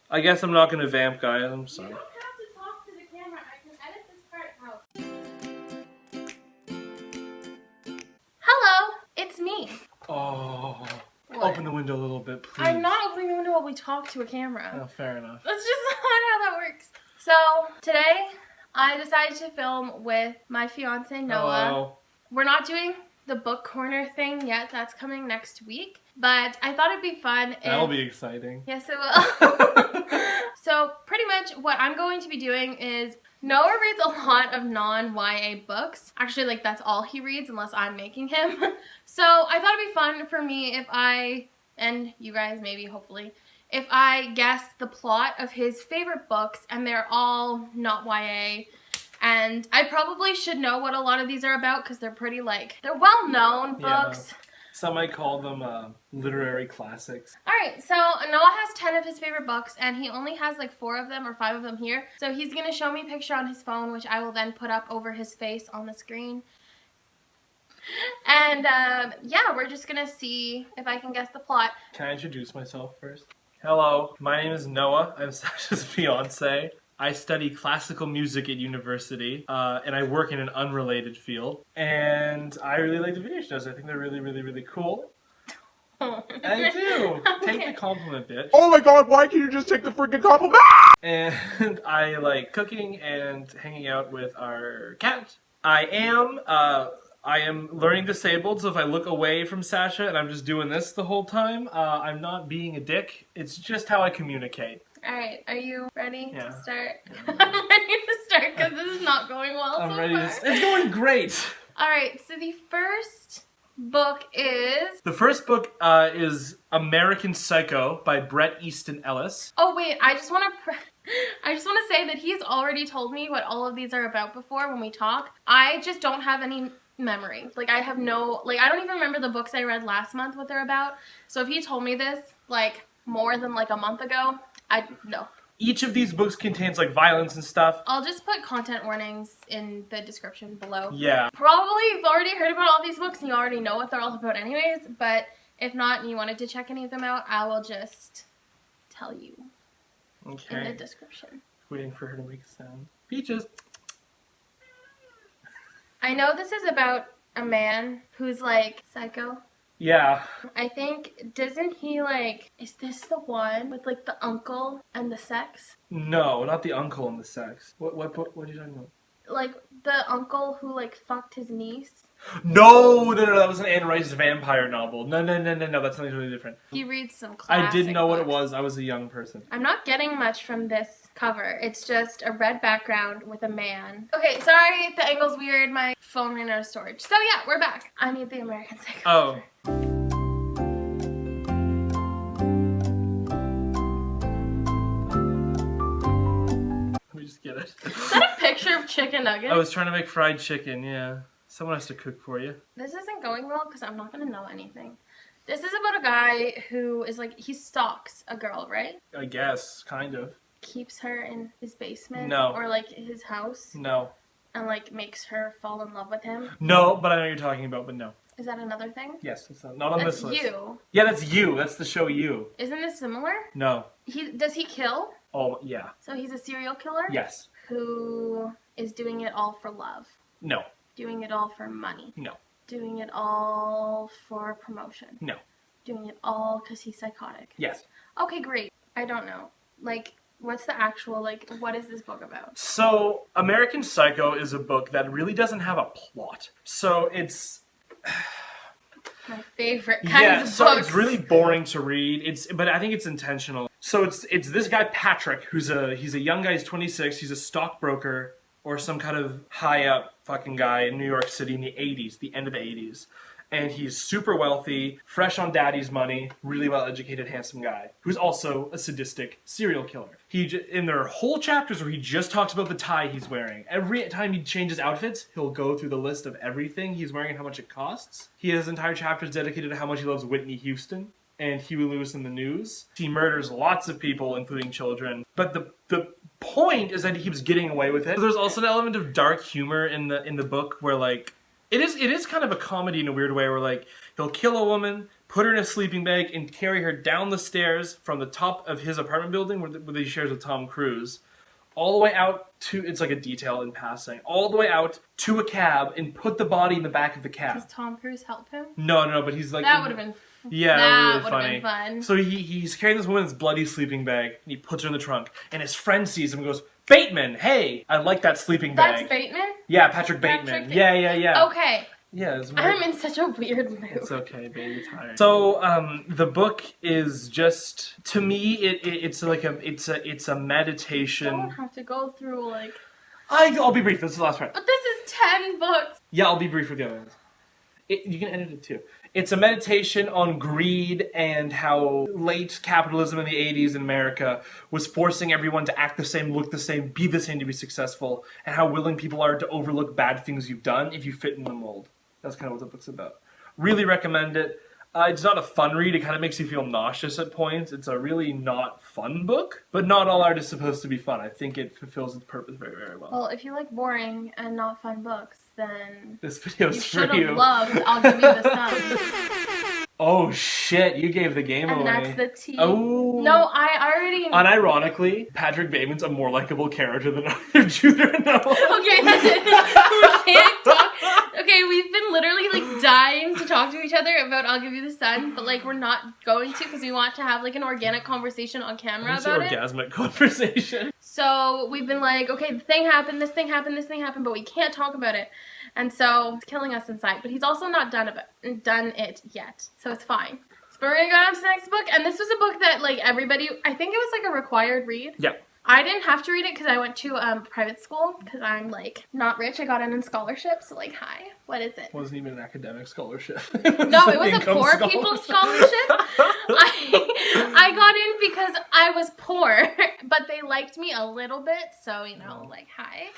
I guess I'm not gonna vamp, guys. I'm sorry. You don't have to talk to the camera. I can edit this part out. Hello, it's me. Oh. What? Open the window a little bit, please. I'm not opening the window while we talk to a camera. Oh, fair enough. That's just not how that works. So, today, I decided to film with my fiance, Noah. Hello. We're not doing the book corner thing yet. That's coming next week. But I thought it'd be fun if... That'll be exciting. Yes, it will. So, pretty much what I'm going to be doing is... Noah reads a lot of non-YA books. Actually, like, that's all he reads unless I'm making him. So, I thought it'd be fun for me if I, and you guys maybe, hopefully, if I guessed the plot of his favorite books, and they're all not YA. And I probably should know what a lot of these are about because they're pretty, like, they're well-known books. Yeah. Some might call them literary classics. Alright, so Noah has 10 of his favorite books, and he only has like 4 of them or 5 of them here. So he's going to show me a picture on his phone, which I will then put up over his face on the screen. And yeah, we're just going to see if I can guess the plot. Can I introduce myself first? Hello, my name is Noah. I'm Sasha's fiance. I study classical music at university, and I work in an unrelated field. And I really like the video shows. I think they're really, really, really cool. I do. Okay. Take the compliment, bitch. Oh my god, why can't you just take the freaking compliment? And I like cooking and hanging out with our cat. I am learning disabled, so if I look away from Sasha and I'm just doing this the whole time, I'm not being a dick. It's just how I communicate. Alright, are you ready Yeah. to start? I'm ready to start because this is not going well I'm so ready far. to... It's going great! Alright, so the first book is... The first book is American Psycho by Bret Easton Ellis. Oh wait, I just want to say that he's already told me what all of these are about before when we talk. I just don't have any memory. Like, I have no... Like, I don't even remember the books I read last month, what they're about. So if he told me this, like, more than, like, a month ago, I'd know. Each of these books contains, like, violence and stuff. I'll just put content warnings in the description below. Yeah. Probably you've already heard about all these books and you already know what they're all about anyways, but if not and you wanted to check any of them out, I will just tell you in the Okay. description. Waiting for her to make a sound. Peaches. I know this is about a man who's like psycho. Yeah. I think, doesn't he like, is this the one with like the uncle and the sex? No, not the uncle and the sex. What are you talking about? Like the uncle who like fucked his niece? No, that was an Anne Rice vampire novel. No, that's something totally different. He reads some classic I didn't know what it books. was. I was a young person. I'm not getting much from this cover. It's just a red background with a man. Okay, sorry, the angle's weird. My phone ran out of storage. So yeah, we're back. I need the American Psycho. Oh. Let me just get it. Is that a picture of chicken nuggets? I was trying to make fried chicken, yeah. Someone has to cook for you. This isn't going well because I'm not going to know anything. This is about a guy who is like, he stalks a girl, right? I guess, kind of. Keeps her in his basement. No. Or like his house. No. And like makes her fall in love with him. No, but I know what you're talking about, but no. Is that another thing? Yes, it's not on That's this list. you. Yeah, that's you. That's the show You. Isn't this similar? No. Does he kill? Oh, yeah. So he's a serial killer? Yes. Who is doing it all for love. No. Doing it all for money. No. Doing it all for promotion. No. Doing it all because he's psychotic. Yes. Okay, great. I don't know. Like, what's the actual, like, what is this book about? So, American Psycho is a book that really doesn't have a plot. So, it's... My favorite kinds of so books. it's really boring to read. But I think it's intentional. So it's this guy Patrick, he's a young guy. He's 26. He's a stockbroker or some kind of high up fucking guy in New York City in the 80s, the end of the 80s. And he's super wealthy, fresh on daddy's money, really well-educated, handsome guy, who's also a sadistic serial killer. In their whole chapters where he just talks about the tie he's wearing, every time he changes outfits, he'll go through the list of everything he's wearing and how much it costs. He has entire chapters dedicated to how much he loves Whitney Houston and Huey Lewis in the News. He murders lots of people, including children. But the point is that he keeps getting away with it. There's also an element of dark humor in the book where, like, It is kind of a comedy in a weird way where, like, he'll kill a woman, put her in a sleeping bag, and carry her down the stairs from the top of his apartment building where he shares with Tom Cruise, all the way out to, it's like a detail in passing, all the way out to a cab and put the body in the back of the cab. Does Tom Cruise help him? No, but he's like... That would have been... Yeah, that really would have been fun. So he's carrying this woman's bloody sleeping bag, and he puts her in the trunk, and his friend sees him and goes, Bateman, hey, I like that sleeping bag. That's Bateman? Yeah, Patrick Bateman. Yeah. Okay. Yeah, it's weird. I'm in such a weird mood. It's okay, baby, tired. So, the book is just, to me, it's like it's a meditation. I don't have to go through, like... I'll be brief, this is the last part. But this is 10 books. Yeah, I'll be brief with the other ones. You can edit it too. It's a meditation on greed and how late capitalism in the 80s in America was forcing everyone to act the same, look the same, be the same to be successful, and how willing people are to overlook bad things you've done if you fit in the mold. That's kind of what the book's about. Really recommend it. It's not a fun read. It kind of makes you feel nauseous at points. It's a really not fun book, but not all art is supposed to be fun. I think it fulfills its purpose very, very well. Well, if you like boring and not fun books, then this video's for you. You should have loved I'll Give You the Sun. Oh shit, you gave the game and away. And that's the tea. Oh. No, I already... Unironically, Patrick Bateman's a more likable character than either Jude or Noah. Okay, that's it. We can't talk. Okay, we've been literally like dying to talk to each other about I'll Give You the Sun, but like we're not going to because we want to have like an organic conversation on camera about it. Orgasmic conversation. So we've been like, okay, this thing happened, this thing happened, but we can't talk about it. And so it's killing us inside. But he's also not done it yet. So it's fine. So we're gonna go on to the next book. And this was a book that like everybody, I think it was like a required read. Yeah. I didn't have to read it because I went to private school because I'm like not rich. I got in scholarship. So like, hi, what is it? It wasn't even an academic scholarship. No, it was a poor people's scholarship. I got in because I was poor, but they liked me a little bit. So, you know, like, hi.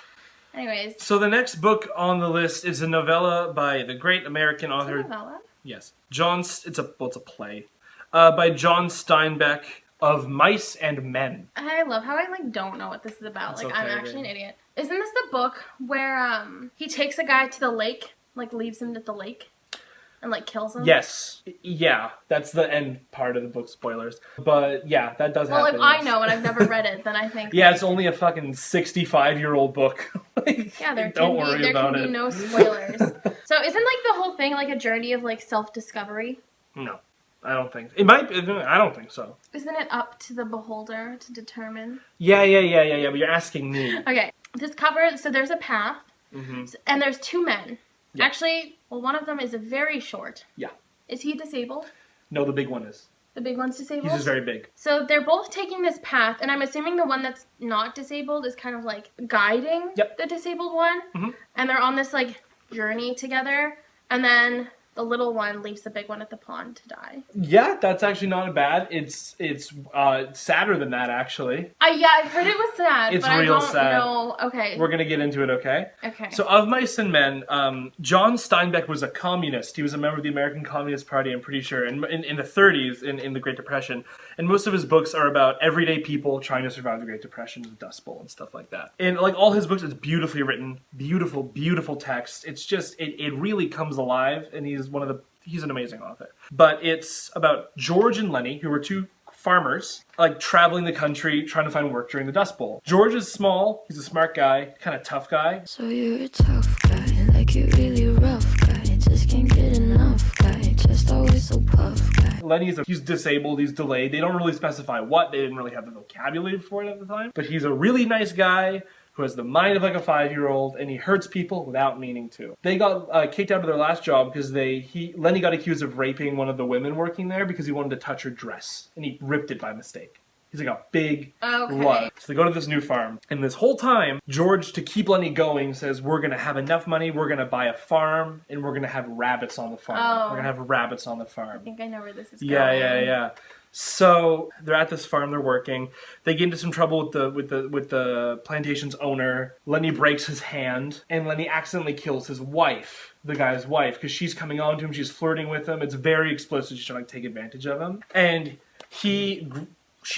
Anyways. So the next book on the list is a novella by the great American author. Novella? Yes. It's a play. By John Steinbeck of Mice and Men. I love how I like don't know what this is about. That's like okay, I'm actually an idiot. Isn't this the book where he takes a guy to the lake, like leaves him at the lake? And like kills him? Yes. Yeah, that's the end part of the book, spoilers. But yeah, that does happen. Well, if I know and I've never read it, then I think... Yeah, it's only a fucking 65-year-old book. Like, yeah, there don't can worry be about it. no spoilers. So isn't like the whole thing like a journey of like self-discovery? No, I don't think. It might be, I don't think so. Isn't it up to the beholder to determine? Yeah, but you're asking me. Okay, this cover, so there's a path, and there's two men. Yeah. Actually, well, one of them is very short. Yeah. Is he disabled? No, the big one is. The big one's disabled? He's just very big. So they're both taking this path, and I'm assuming the one that's not disabled is kind of like guiding the disabled one. And they're on this like journey together, and then the little one leaves the big one at the pond to die. Yeah, that's actually not bad. It's sadder than that, actually. Yeah, I've heard it was sad, It's but real I don't sad. know. Okay. We're gonna get into it, okay? Okay. So, Of Mice and Men, John Steinbeck was a communist. He was a member of the American Communist Party, I'm pretty sure, in the 30s, in the Great Depression. And most of his books are about everyday people trying to survive the Great Depression, the Dust Bowl, and stuff like that. And like all his books, it's beautifully written, beautiful, beautiful text. It's just, it really comes alive, and he's an amazing author. But it's about George and Lenny, who were two farmers, like traveling the country trying to find work during the Dust Bowl. George is small, he's a smart guy, kind of tough guy. So you're a tough guy, like you really rough guy, just can't get enough guy, just always so puff guy. Lenny's he's disabled, he's delayed. They don't really specify what, they didn't really have the vocabulary for it at the time. But he's a really nice guy who has the mind of like a 5-year-old, and he hurts people without meaning to. They got kicked out of their last job because Lenny got accused of raping one of the women working there because he wanted to touch her dress, and he ripped it by mistake. He's like a big lug. So they go to this new farm, and this whole time, George, to keep Lenny going, says, we're gonna have enough money, we're gonna buy a farm, and we're gonna have rabbits on the farm. Oh. We're gonna have rabbits on the farm. I think I know where this is going. Yeah. So they're at this farm, they're working. They get into some trouble with the plantation's owner. Lenny breaks his hand, and Lenny accidentally kills his wife, the guy's wife, because she's coming on to him, she's flirting with him. It's very explicit, she's trying to take advantage of him. And she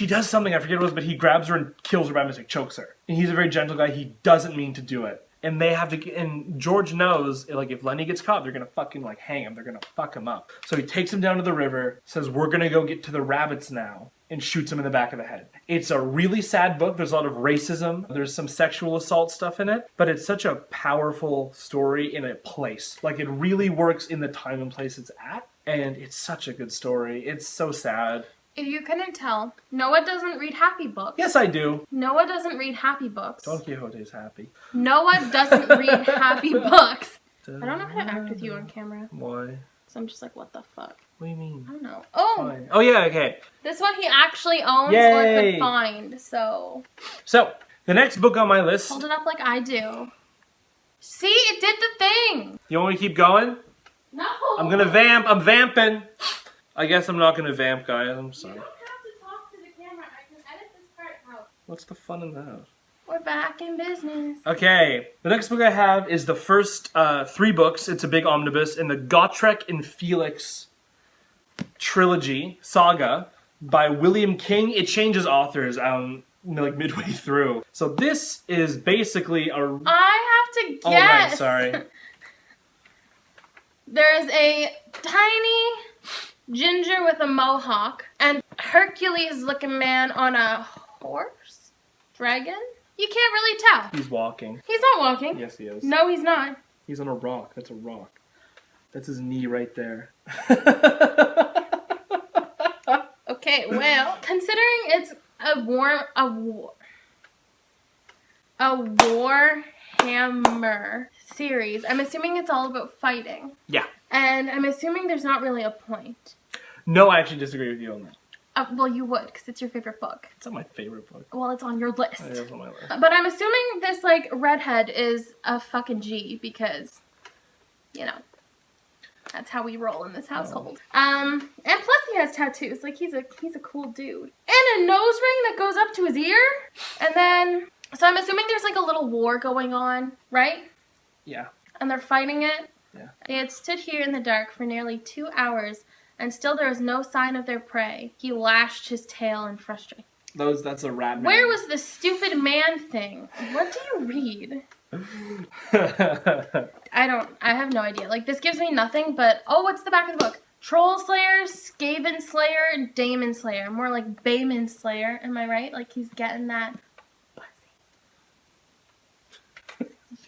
does something, I forget what it was, but he grabs her and kills her by mistake, chokes her. And he's a very gentle guy, he doesn't mean to do it. And they have to, and George knows, like, if Lenny gets caught, they're gonna fucking, like, hang him. They're gonna fuck him up. So he takes him down to the river, says, we're gonna go get to the rabbits now, and shoots him in the back of the head. It's a really sad book. There's a lot of racism. There's some sexual assault stuff in it, but it's such a powerful story in a place. Like, it really works in the time and place it's at, and it's such a good story. It's so sad. If you couldn't tell, Noah doesn't read happy books. Yes, I do. Noah doesn't read happy books. Don Quixote's happy. Noah doesn't read happy books. I don't know how to act with you on camera. Why? So I'm just like, what the fuck? What do you mean? I don't know. Oh! Fine. Oh, yeah, okay. This one he actually owns Yay. or could find, so... So, the next book on my list... Hold it up like I do. See? It did the thing! You want me to keep going? No! I'm gonna vamp. I'm vamping. I guess I'm not gonna vamp, guys. I'm sorry. You don't have to talk to the camera. I can edit this part out. What's the fun in that? We're back in business. Okay, the next book I have is the first 3 books. It's a big omnibus in the Gotrek and Felix trilogy, saga, by William King. It changes authors like midway through. So this is basically a... I have to guess. Oh, right, sorry. There's a tiny ginger with a mohawk and Hercules-looking man on a horse? Dragon? You can't really tell. He's walking. He's not walking. Yes, he is. No, he's not. He's on a rock. That's a rock. That's his knee right there. Okay, well, considering it's a Warhammer series, I'm assuming it's all about fighting. Yeah. And I'm assuming there's not really a point. No, I actually disagree with you on that. Well, you would, because it's your favorite book. It's not my favorite book. Well, it's on your list. It is on my list. But I'm assuming this, like, redhead is a fucking G, because, you know, that's how we roll in this household. And plus he has tattoos. Like, he's a cool dude. And a nose ring that goes up to his ear. And then, so I'm assuming there's, like, a little war going on, right? Yeah. And they're fighting it. Yeah. They had stood here in the dark for nearly 2 hours, and still there was no sign of their prey. He lashed his tail in frustration. That's a rat man. Where was the stupid man thing? What do you read? I have no idea. Like, this gives me nothing, but, oh, what's the back of the book? Troll Slayer, Skaven Slayer, Daemon Slayer. More like Bayman Slayer, am I right? Like, he's getting that pussy.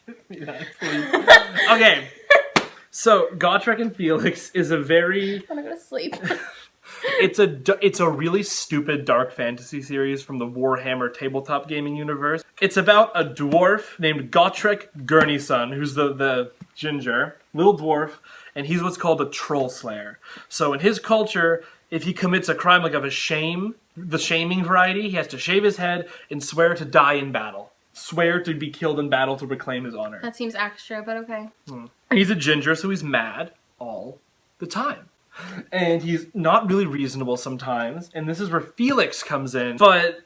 Give me that, please. Okay. So, Gotrek and Felix is a very... I'm gonna go to sleep. It's a really stupid dark fantasy series from the Warhammer tabletop gaming universe. It's about a dwarf named Gotrek Gurneyson, who's the ginger, little dwarf, and he's what's called a troll slayer. So in his culture, if he commits a crime like of a shame, the shaming variety, he has to shave his head and swear to die in battle. Swear to be killed in battle to reclaim his honor. That seems extra, but okay. He's a ginger, so he's mad all the time. And he's not really reasonable sometimes. And this is where Felix comes in. But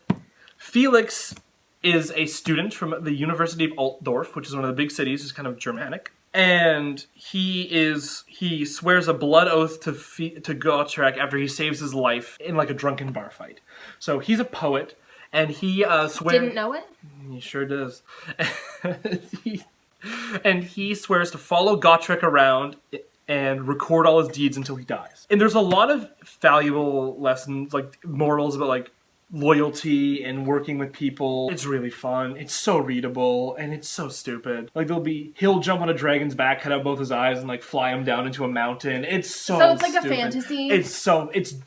Felix is a student from the University of Altdorf, which is one of the big cities. It's kind of Germanic. And he swears a blood oath to Gotrek after he saves his life in like a drunken bar fight. So he's a poet. And he swears... Didn't know it? He sure does. And he swears to follow Gotrek around and record all his deeds until he dies. And there's a lot of valuable lessons, like morals about like loyalty and working with people. It's really fun. It's so readable and it's so stupid. Like he'll jump on a dragon's back, cut out both his eyes, and like fly him down into a mountain. It's so it's like stupid. a fantasy. It's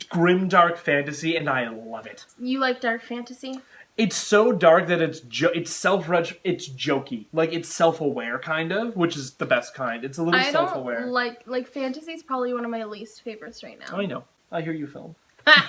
grim dark fantasy, and I love it. You like dark fantasy? It's so dark that it's jokey. Like, it's self-aware, kind of, which is the best kind. It's a little self-aware. Like fantasy is probably one of my least favorites right now. I know. I hear you, film. Okay,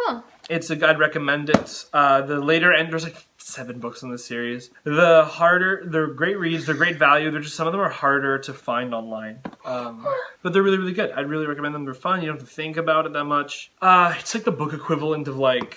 cool. I'd recommend it. The later end, there's like 7 books in this series. They're great reads, they're great value, some of them are harder to find online. But they're really, really good. I'd really recommend them. They're fun, you don't have to think about it that much. It's like the book equivalent of like...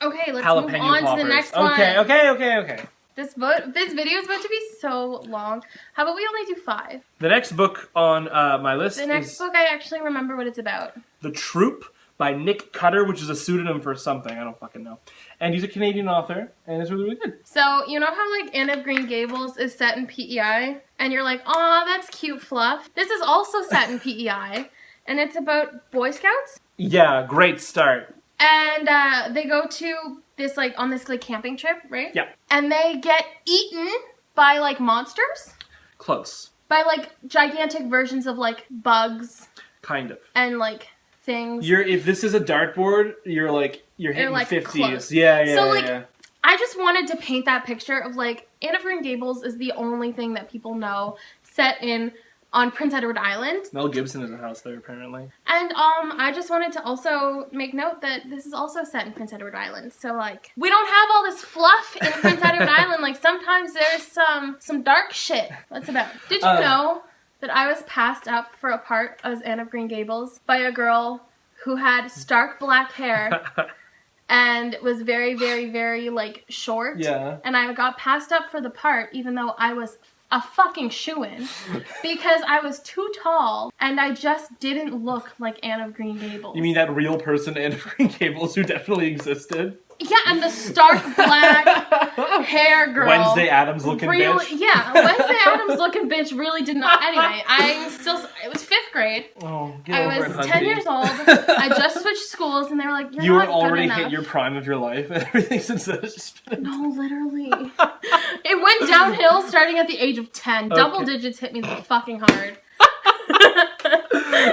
Okay, let's jalapeno move on poppers. to the next one. Okay. This video is about to be so long. How about we only do 5? The next book on my list The next book, I actually remember what it's about. The Troop by Nick Cutter, which is a pseudonym for something. I don't fucking know. And he's a Canadian author, and it's really, really good. So, you know how, like, Anne of Green Gables is set in PEI? And you're like, aw, that's cute fluff. This is also set in PEI, and it's about Boy Scouts. Yeah, great start. And they go to this, like, on this, like, camping trip, right? Yeah. And they get eaten by, like, monsters. Close. By, like, gigantic versions of, like, bugs. Kind of. And, like, things. If this is a dartboard, you're hitting like 50s. close. Yeah. So, like, I just wanted to paint that picture of, like, Anne of Green Gables is the only thing that people know set on Prince Edward Island. Mel Gibson has a house there, apparently. And, I just wanted to also make note that this is also set in Prince Edward Island. So, like, we don't have all this fluff in Prince Edward Island. Like, sometimes there's some dark shit. What's about? Did you know that I was passed up for a part as Anne of Green Gables by a girl who had stark black hair and was very, very, very, like, short. Yeah. And I got passed up for the part even though I was a fucking shoo-in because I was too tall and I just didn't look like Anne of Green Gables. You mean that real person, Anne of Green Gables, who definitely existed? Yeah, and the stark black hair girl. Wednesday Addams looking bitch. Yeah, Wednesday Addams looking bitch really did not. Anyway, it was 5th grade. Oh, get I over was it, 10 hunty. years old. I just switched schools and they were like, You you're were not already good enough. hit your prime of your life and everything since then has just been... No, literally. It went downhill starting at the age of 10. Okay. Double digits hit me the fucking hard.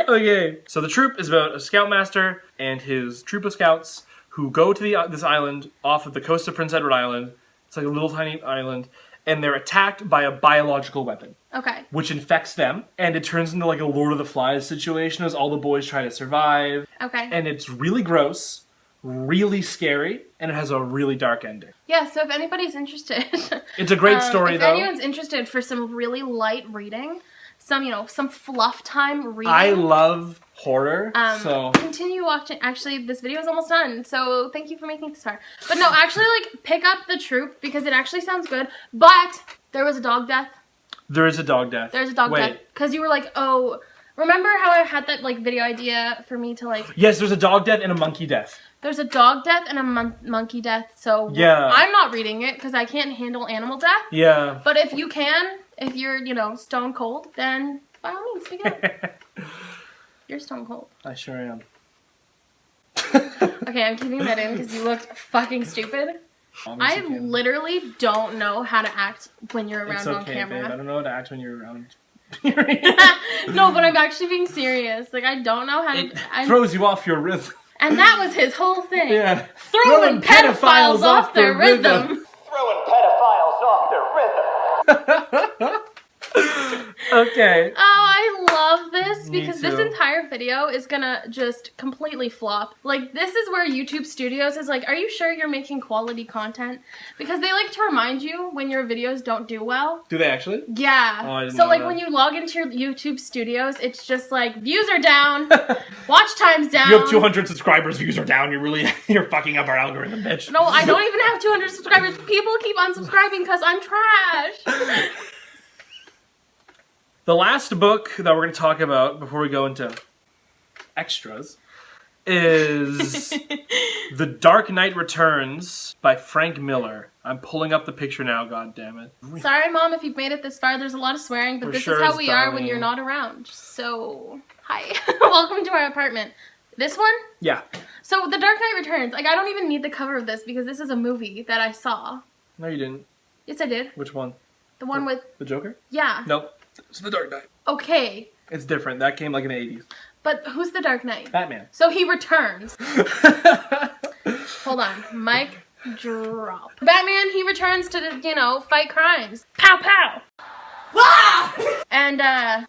Okay, so the troop is about a scoutmaster and his troop of scouts who go to this island off of the coast of Prince Edward Island. It's like a little tiny island, and they're attacked by a biological weapon, Okay. which infects them, and it turns into like a Lord of the Flies situation as all the boys try to survive. Okay. And it's really gross, really scary, and it has a really dark ending. Yeah, so if anybody's interested... It's a great story, if though. If anyone's interested for some really light reading, some fluff time reading... I love horror, so... Continue watching. Actually, this video is almost done, so thank you for making it this far. But no, actually, like, pick up The Troop, because it actually sounds good, but there was a dog death. There is a dog death. There's a dog death. Because you were like, oh... Remember how I had that, like, video idea for me to, like... Yes, there's a dog death and a monkey death. There's a dog death and a monkey death, so... Yeah. I'm not reading it, because I can't handle animal death. Yeah. But if you can, if you're, stone cold, then by all means, pick it up. You're stone cold. I sure am. Okay, I'm keeping that in because you looked fucking stupid. I literally don't know how to act when you're around on camera. Babe. I don't know how to act when you're around. No, but I'm actually being serious. Like, I don't know how to... It throws you off your rhythm. And that was his whole thing. Yeah. Throwing pedophiles off their rhythm. Throwing pedophiles off their rhythm. Okay. Oh, I love this Me because this too. entire video is gonna just completely flop. Like, this is where YouTube Studios is like, are you sure you're making quality content? Because they like to remind you when your videos don't do well. Do they actually? Yeah. Oh, I didn't So, know like, that. when you log into your YouTube Studios, it's just like, views are down, watch time's down. You have 200 subscribers, views are down, you're fucking up our algorithm, bitch. No, I don't even have 200 subscribers. People keep unsubscribing because I'm trash. The last book that we're going to talk about before we go into extras is The Dark Knight Returns by Frank Miller. I'm pulling up the picture now, god damn it. Sorry, Mom, if you've made it this far. There's a lot of swearing, but We're this sure is how it's we are when dying. you're not around. So, hi. Welcome to our apartment. This one? Yeah. So, The Dark Knight Returns. Like, I don't even need the cover of this because this is a movie that I saw. No, you didn't. Yes, I did. Which one? The one with... The Joker? Yeah. Nope. It's The Dark Knight. Okay. It's different. That came like in the 80s. But who's the Dark Knight? Batman. So he returns. Hold on. Mic drop. Batman, he returns to, fight crimes. Pow pow! And,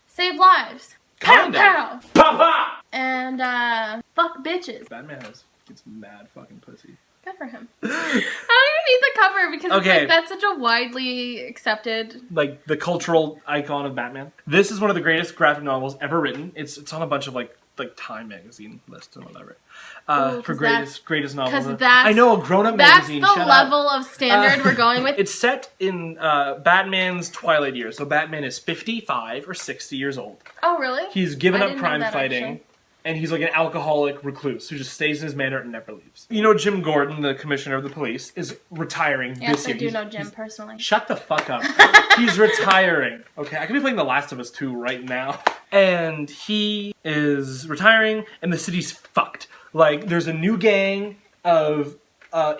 save lives. Pow Kinda. pow! Papa! And, fuck bitches. Batman gets mad fucking pussy. Good for him. I don't even need the cover because Okay. it's like, that's such a widely accepted... Like, the cultural icon of Batman. This is one of the greatest graphic novels ever written. It's on a bunch of, like Time magazine lists and whatever. Ooh, For 'cause greatest novels. 'cause that's- I know, a grown-up That's magazine. the shut up. level of standard we're going with. It's set in Batman's twilight years. So Batman is 55 or 60 years old. Oh, really? He's given I up didn't know crime that, fighting. actually. And he's like an alcoholic recluse who just stays in his manor and never leaves. You know, Jim Gordon, the commissioner of the police, is retiring Yes, this I year. do know Jim personally. Shut the fuck up. He's retiring. Okay, I could be playing The Last of Us 2 right now. And he is retiring, and the city's fucked. Like, there's a new gang of...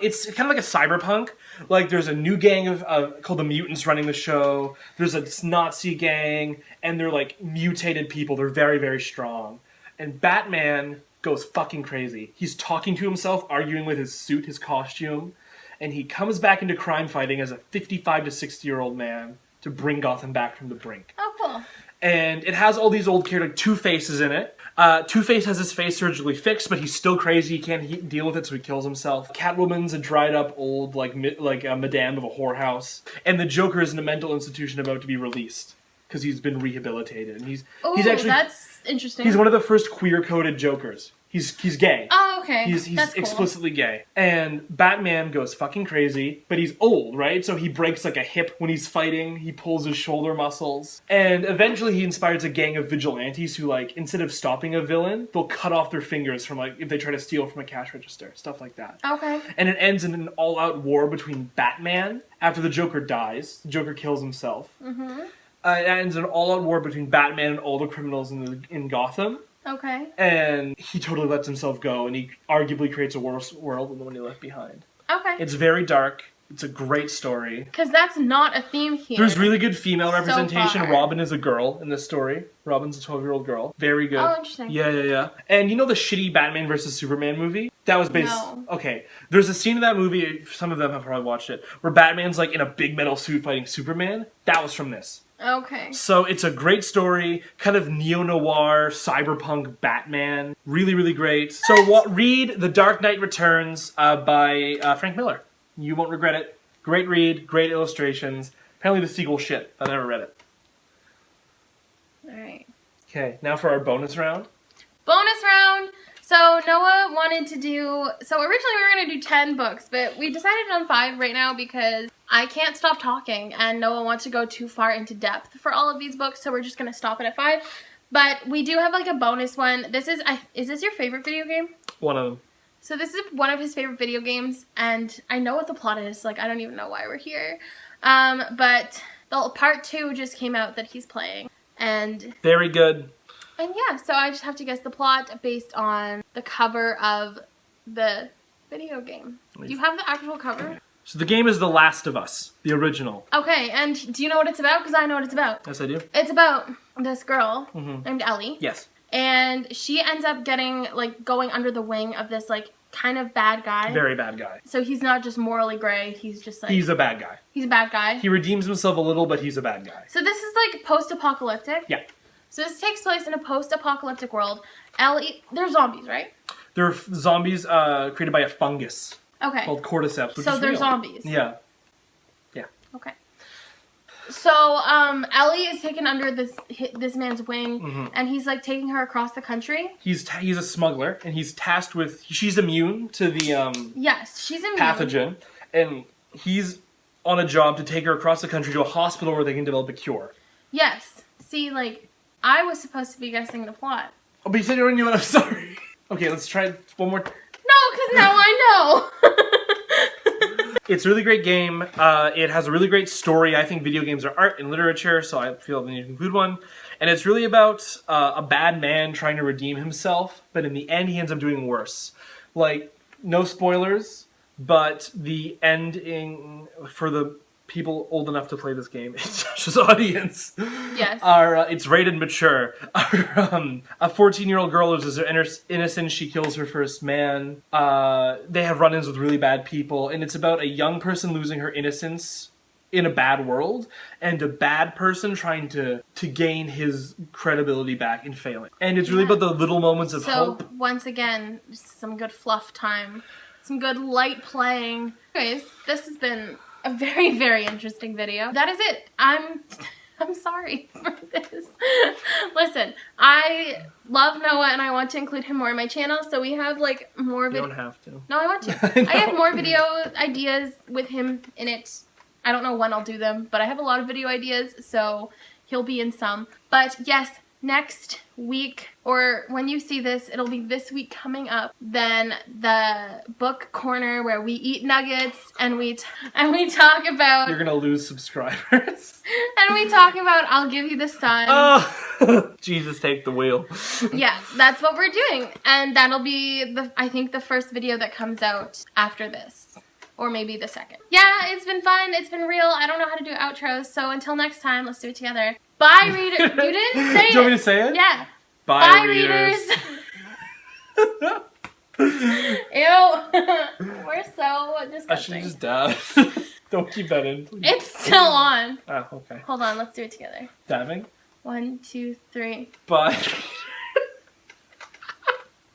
it's kind of like a cyberpunk. Like, there's a new gang of called the Mutants running the show. There's a Nazi gang, and they're, like, mutated people. They're very, very strong. And Batman goes fucking crazy. He's talking to himself, arguing with his suit, his costume, and he comes back into crime fighting as a 55 to 60-year-old man to bring Gotham back from the brink. Oh, cool. And it has all these old characters, like Two-Face in it. Two-Face has his face surgically fixed, but he's still crazy. He can't deal with it, so he kills himself. Catwoman's a dried-up old, like a madame of a whorehouse. And the Joker is in a mental institution about to be released because he's been rehabilitated. And he's actually that's interesting. he's one of the first queer-coded Jokers. He's gay. Oh, okay. He's That's cool. explicitly gay. And Batman goes fucking crazy, but he's old, right? So he breaks like a hip when he's fighting. He pulls his shoulder muscles. And eventually he inspires a gang of vigilantes who, like, instead of stopping a villain, they'll cut off their fingers from, like, if they try to steal from a cash register. Stuff like that. Okay. And it ends in an all-out war between Batman after the Joker dies. The Joker kills himself. Mm-hmm. It ends in an all-out war between Batman and all the criminals in Gotham. Okay. And he totally lets himself go, and he arguably creates a worse world than the one he left behind. Okay. It's very dark. It's a great story. Because that's not a theme here. There's really good female representation. far. Robin is a girl in this story. Robin's a 12-year-old girl. Very good. Oh, interesting. Yeah. And you know the shitty Batman vs. Superman movie? That was based... No. Okay. There's a scene in that movie, some of them have probably watched it, where Batman's like in a big metal suit fighting Superman. That was from this. Okay. So it's a great story, kind of neo-noir, cyberpunk Batman. Really, really great. So read The Dark Knight Returns by Frank Miller. You won't regret it. Great read, great illustrations. Apparently the sequel shit. I never read it. Alright. Okay, now for our bonus round. Bonus round! So Noah wanted to do... So originally we were going to do 10 books, but we decided on 5 right now because I can't stop talking and Noah wants to go too far into depth for all of these books, so we're just going to stop it at 5. But we do have like a bonus one. This is this your favorite video game? One of them. So this is one of his favorite video games, and I know what the plot is. Like, I don't even know why we're here. But the part 2 just came out that he's playing, and... Very good. And yeah, so I just have to guess the plot based on the cover of the video game. Do you have the actual cover? So the game is The Last of Us, the original. Okay, and do you know what it's about? Because I know what it's about. Yes, I do. It's about this girl named Ellie. Yes. And she ends up going under the wing of this, like, kind of bad guy. Very bad guy. So he's not just morally gray, he's just like... He's a bad guy. He's a bad guy. He redeems himself a little, but he's a bad guy. So this is, like, post-apocalyptic. Yeah. So this takes place in a post-apocalyptic world. Ellie... They're zombies, right? They're zombies created by a fungus Okay. called cordyceps, which So is they're real. zombies. Yeah. Okay. So, Ellie is taken under this man's wing, and he's, like, taking her across the country. He's a smuggler, and he's tasked with... She's immune to the Yes, she's immune. pathogen, and he's on a job to take her across the country to a hospital where they can develop a cure. Yes. See, like, I was supposed to be guessing the plot. Oh, but you said you already knew it. I'm sorry. Okay, let's try one more. No, because now I know. It's a really great game. It has a really great story. I think video games are art and literature, so I feel the need to include one. And it's really about a bad man trying to redeem himself, but in the end he ends up doing worse. Like, no spoilers, but the ending for the people old enough to play this game, it's Josh's audience, Yes. it's rated mature. A 14-year-old girl is innocent. She kills her first man. They have run-ins with really bad people, and it's about a young person losing her innocence in a bad world, and a bad person trying to gain his credibility back and failing. And it's really about the little moments of hope. So, once again, some good fluff time. Some good light playing. Anyways, this has been a very, very interesting video. That is it. I'm sorry for this. Listen, I love Noah and I want to include him more in my channel, so we have like more You video. don't have to. No, I want to. I have more video ideas with him in it. I don't know when I'll do them, but I have a lot of video ideas, so he'll be in some. But yes, next week, or when you see this, it'll be this week coming up, then the book corner where we eat nuggets and we talk about. You're gonna lose subscribers. And we talk about I'll Give You the Sun. Oh, Jesus, take the wheel. Yeah, that's what we're doing, and that'll be I think the first video that comes out after this. Or maybe the second. Yeah, it's been fun. It's been real. I don't know how to do outros. So until next time, let's do it together. Bye, reader. You didn't say it. Do you want me to say it? Yeah. Bye, readers. Ew. We're so disgusting. I should just dab. Don't keep that in, please. It's still on. Oh, okay. Hold on. Let's do it together. Dabbing? 1, 2, 3. Bye.